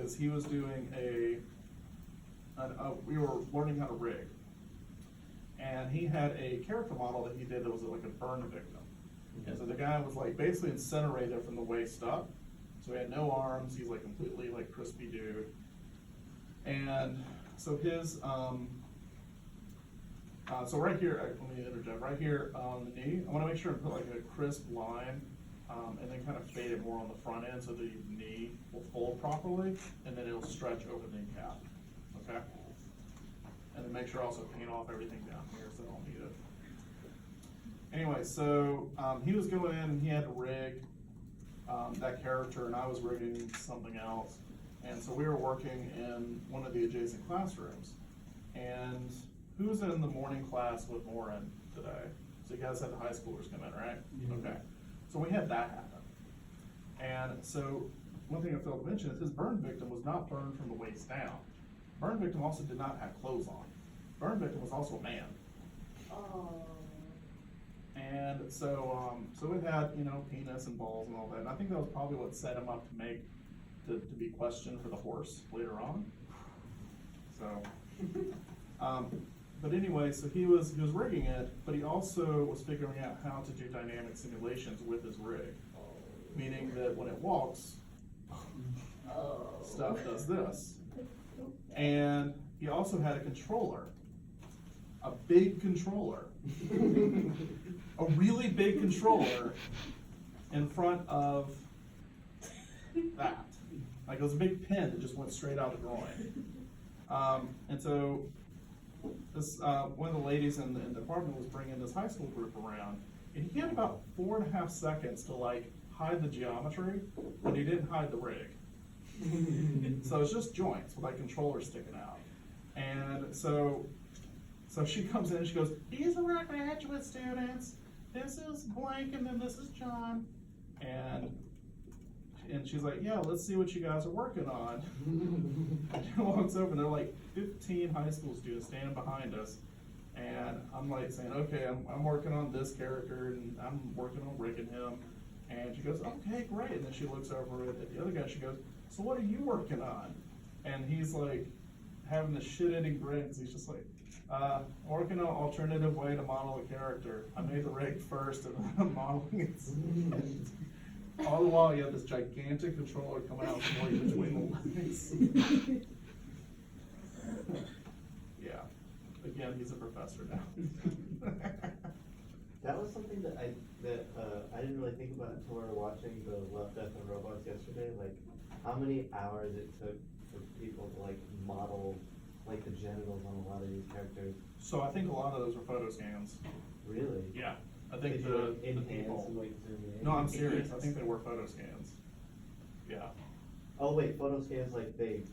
is he was doing we were learning how to rig. And he had a character model that he did that was like a burn victim. And so the guy was like basically incinerated from the waist up. So he had no arms, he's like completely like crispy dude. And so his, so right here, let me interject, right here on the knee, I wanna make sure and put like a crisp line, and then kind of fade it more on the front end so the knee will fold properly, and then it'll stretch over the kneecap, okay? And then make sure also paint off everything down here so I don't need it. Anyway, so he was going in and he had to rig that character, and I was rigging something else. And so we were working in one of the adjacent classrooms. And who's in the morning class with Lauren today? So you guys had the high schoolers come in, right? Yeah. Okay. So we had that happen. And so one thing I failed to mention is his burn victim was not burned from the waist down. Burn victim also did not have clothes on. Burn victim was also a man. Oh. And so, so it had, you know, penis and balls and all that. And I think that was probably what set him up to be questioned for the horse later on. So, but anyway, so he was rigging it, but he also was figuring out how to do dynamic simulations with his rig. Meaning that when it walks, Oh. stuff does this. And he also had a controller, a big controller, a really big controller in front of that. Like it was a big pin that just went straight out the groin. And so this, one of the ladies in the department was bringing this high school group around, and he had about 4.5 seconds to like hide the geometry, but he didn't hide the rig. So it's just joints with like controllers sticking out. And so she comes in and she goes, "These are our graduate students. This is blank and then this is John." And she's like, "Yeah, let's see what you guys are working on." And she walks over and there are like 15 high school students standing behind us. And I'm like saying, "Okay, I'm working on this character and I'm working on rigging him." And she goes, "Okay, great." And then she looks over at the other guy, she goes, "So what are you working on?" And he's like having the shit-eating grin, because he's just like, working on an alternative way to model a character. I made the rig first and I'm modeling it second." All the while you have this gigantic controller coming out for you between the legs. Yeah. Again, he's a professor now. That was something that I didn't really think about until we were watching the Love, Death, and Robots yesterday. Like, how many hours it took for people to like model like the genitals on a lot of these characters. So I think a lot of those were photo scans. Really? Yeah. I think Did you, like, the enhance people. and like zoom in? No, I'm serious. I think they were photo scans. Yeah. Oh wait, photo scans like they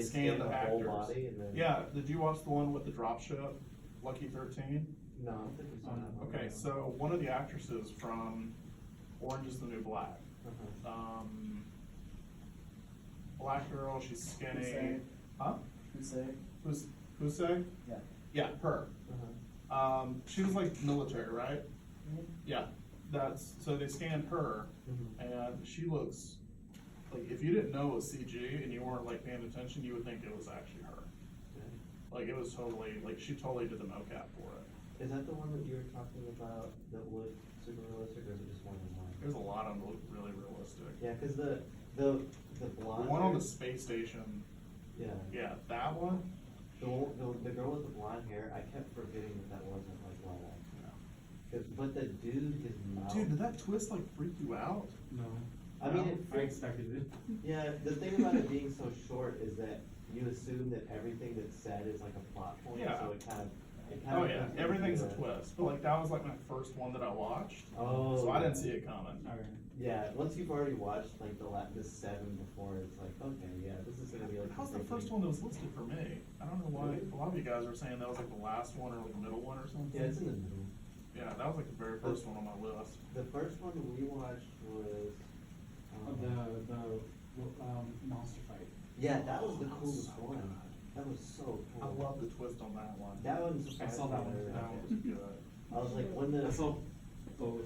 Scan the whole actors. body and then. Yeah. Did you watch the one with the drop ship, Lucky 13? No, I don't think we saw that one. Okay, so one of the actresses from Orange is the New Black. Uh-huh. Black girl, she's skinny. Hussein. Huh? Who's Who's say? Yeah. Yeah, her. Uh-huh. She was like military, right? Yeah. So they scanned her, Mhm. and she looks like, if you didn't know it was CG and you weren't like paying attention, you would think it was actually her. Like it was totally, like she totally did the mocap for it. Is that the one that you were talking about that looked super realistic, or is it just one in one? There's a lot of them that look really realistic. Yeah, because the The blonde. one on the hair- space station, Yeah. yeah, that one. The girl with the blonde hair, I kept forgetting that wasn't like Lala. But the dude, his mouth. Dude, did that twist like freak you out? No. I mean, I expected it. Yeah, the thing about it being so short is that you assume that everything that's said is like a plot point, Yeah. so it kind of. Oh yeah, comes into everything's a the- twist. But like that was like my first one that I watched. Oh. So I didn't see it coming. Alright. Yeah, once you've already watched like the 7 before, it's like, okay, yeah, this is gonna be like. That was the big first thing. one that was listed for me. I don't know why. A lot of you guys were saying that was like the last one or like the middle one or something. Yeah, it's in the middle. Yeah, that was like the very first one on my list. The first one we watched was. The monster fight. Yeah, that was the That was coolest so one. good. That was so I cool. love the twist on that one. That one I saw that one. surprised me. That one was good. I was like, when I the. saw both.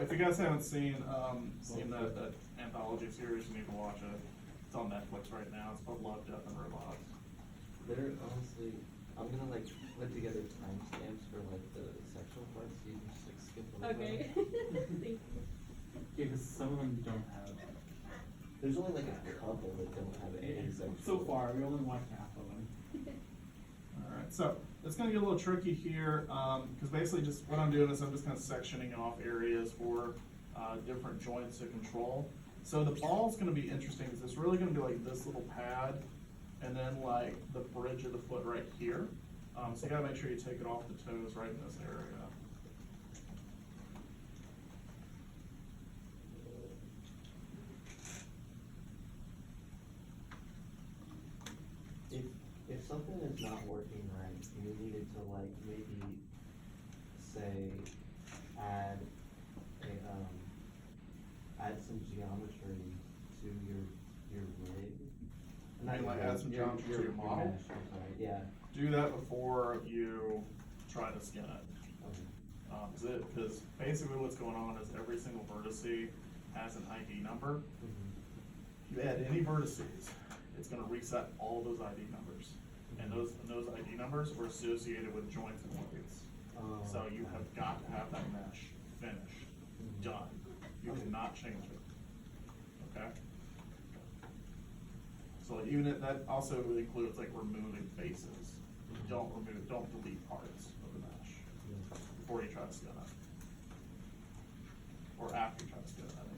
If you guys haven't seen that anthology series, you need to watch it. It's on Netflix right now. It's called Love, Death, and Robots. They're honestly, I'm gonna like put together timestamps for like the sexual parts, so you can just like skip over. Okay. Thank you. Yeah, cause some of them don't have. There's only like a couple that don't have any sexual. So far, we only watched half of them. Alright, so it's gonna get a little tricky here, cause basically just what I'm doing is I'm just kind of sectioning off areas for, different joints to control. So the ball's gonna be interesting, cause it's really gonna be like this little pad, and then like the bridge of the foot right here. So you gotta make sure you take it off the toes right in this area. If something is not working right, you needed to like maybe say add add some geometry to your rig. You mean like add some geometry to your model? mesh, I'm sorry, yeah. Do that before you try to skin it. Okay. Cause basically what's going on is every single vertice has an ID number. Mhm. If you add any vertices, it's gonna reset all those ID numbers. And those ID numbers are associated with joints and weights. Oh, So you have got to have that mesh finished, Mhm. done. You Okay. cannot change it, okay? So like, even if, that also includes like removing faces. Mhm. Don't delete parts of the mesh Yeah. before you try to skin it. Or after you try to skin it, I mean.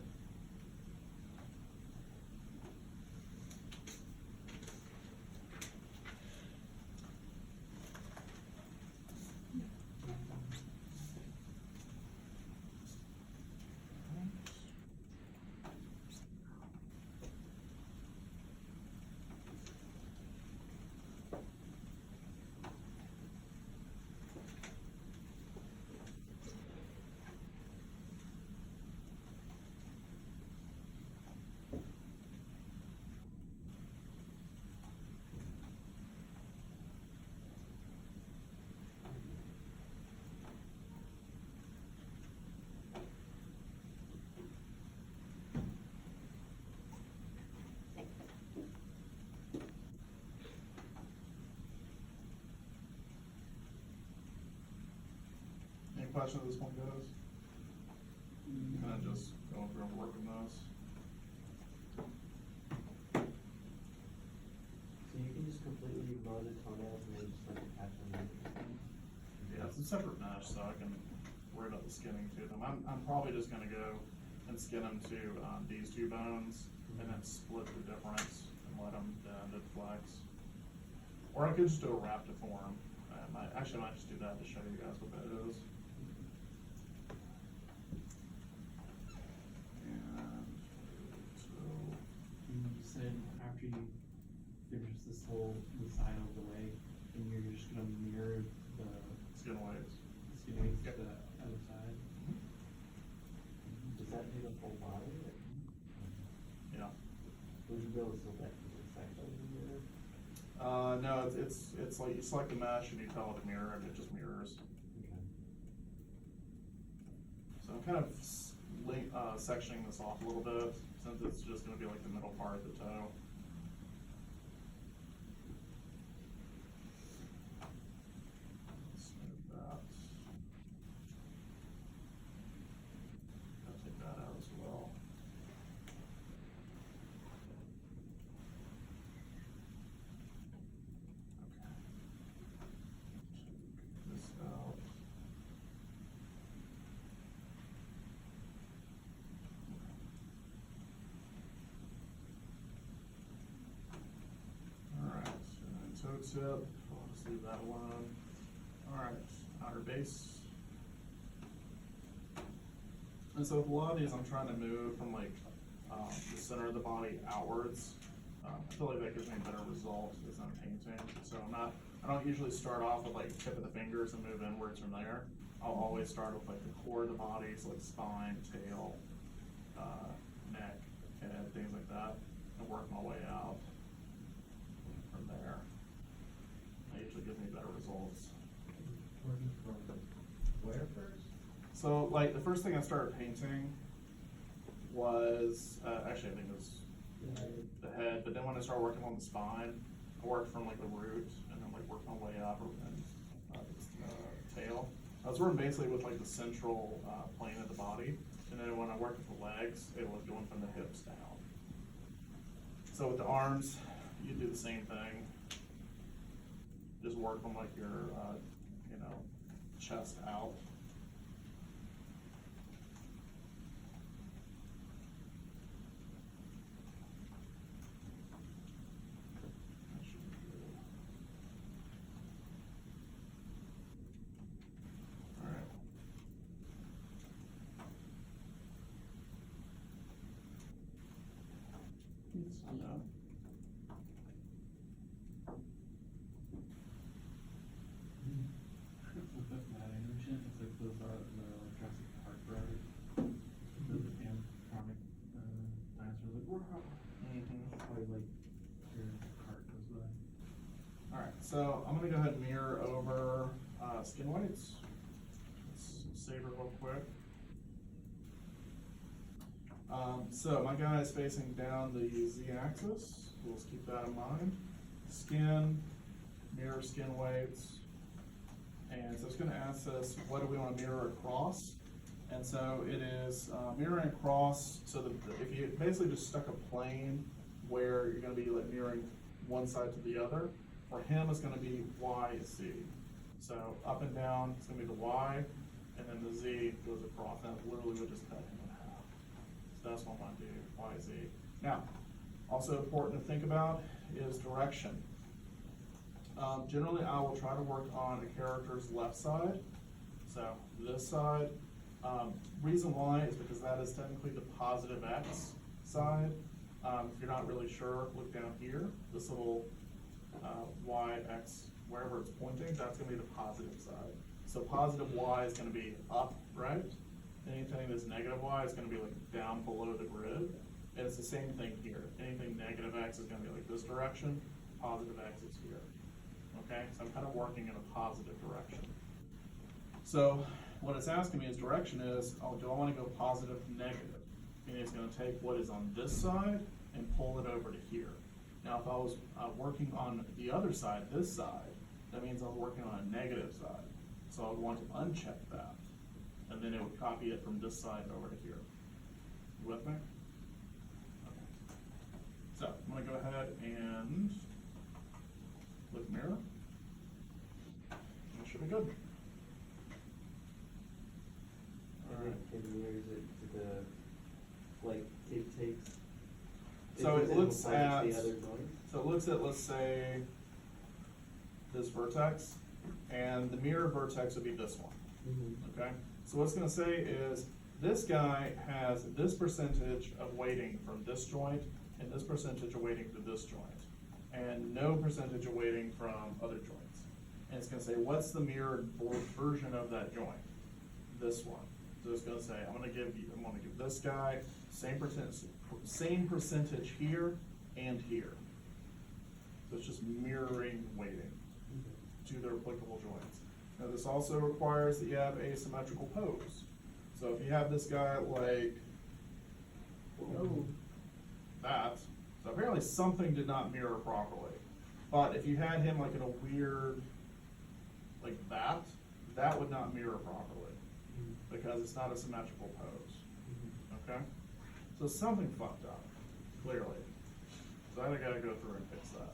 Any questions as this one goes? Kind of just going through and working those. So you can just completely ignore the toenails and then just like attach them in. Yeah, it's a separate mesh, so I can worry about the skinning to them. I'm probably just gonna go and skin them to, these two bones, and then split the difference and let them bend and flex. Or I could just do a Raptiform. I might just do that to show you guys what that is. And, so, You said after you finish this whole, the side of the leg, and you're just gonna mirror the skin weights. skinny to Yep. the other side. Does that do the whole body? Or- Yeah. Would you be able to select the section in the mirror? No, it's like you select the mesh and you tell it to mirror and it just mirrors. Okay. So I'm kind of sectioning this off a little bit, since it's just gonna be like the middle part of the toe. Let's move that. I'll take that out as well. Okay. Take this out. Alright, toe tip, I'll just leave that alone. Alright, outer base. And so with a lot of these, I'm trying to move from like, the center of the body outwards. I feel like that gives me a better result as I'm painting. So I don't usually start off with like tip of the fingers and move inwards from there. I'll always start with like the core of the body, so like spine, tail, neck, head, things like that, and work my way out from there. That usually gives me better results. Working from where first? So like the first thing I started painting was, actually I think it was the head, but then when I started working on the spine, I worked from like the root and then like worked my way up and tail. I was working basically with like the central plane of the body, and then when I worked with the legs, it was going from the hips down. So with the arms, you do the same thing. Just work from like your, chest out. That should be good. All right. I'm done. With that animation, it's like those are the Jurassic Park brothers. The animatronic dinosaurs like, "Roar." Probably like your cart goes by. All right, so I'm gonna go ahead and mirror over skin whites. Let's save it real quick. So my guy is facing down the z-axis. Let's keep that in mind. Skin, mirror skin weights. And so it's gonna ask us, what do we wanna mirror across? And so it is mirroring across, so that if you basically just stuck a plane where you're gonna be like mirroring one side to the other, for him it's gonna be Y, Z. So up and down, it's gonna be the Y, and then the Z goes across, and that literally would just cut him in half. So that's what I'm gonna do, Y, Z. Now, also important to think about is direction. Generally, I will try to work on a character's left side, so this side. Reason why is because that is technically the positive X side. If you're not really sure, look down here, this little Y, X, wherever it's pointing, that's gonna be the positive side. So positive Y is gonna be up, right? Anything that's negative Y is gonna be like down below the grid. And it's the same thing here. Anything negative X is gonna be like this direction, positive X is here. Okay, so I'm kind of working in a positive direction. So what it's asking me is direction is, oh, do I want to go positive, negative? And it's going to take what is on this side and pull it over to here. Now, if I was working on the other side, this side, that means I was working on a negative side. So I would want to uncheck that. And then it would copy it from this side over to here. You with me? Okay. So I'm going to go ahead and click mirror. That should be good. Alright. It mirrors it to the, like, it takes. So it looks at, the other joints? so it looks at, let's say, this vertex, and the mirror vertex would be this one, okay? So what it's gonna say is, this guy has this percentage of weighting from this joint, and this percentage of weighting to this joint, and no percentage of weighting from other joints. And it's gonna say, what's the mirrored version of that joint? This one. So it's gonna say, I'm gonna give this guy same percentage here and here. So it's just mirroring weighting to their applicable joints. Now this also requires that you have asymmetrical pose. So if you have this guy like that, so apparently something did not mirror properly. But if you had him like in a weird, like that, that would not mirror properly because it's not a symmetrical pose. Okay? So something fucked up, clearly. So I gotta go through and fix that.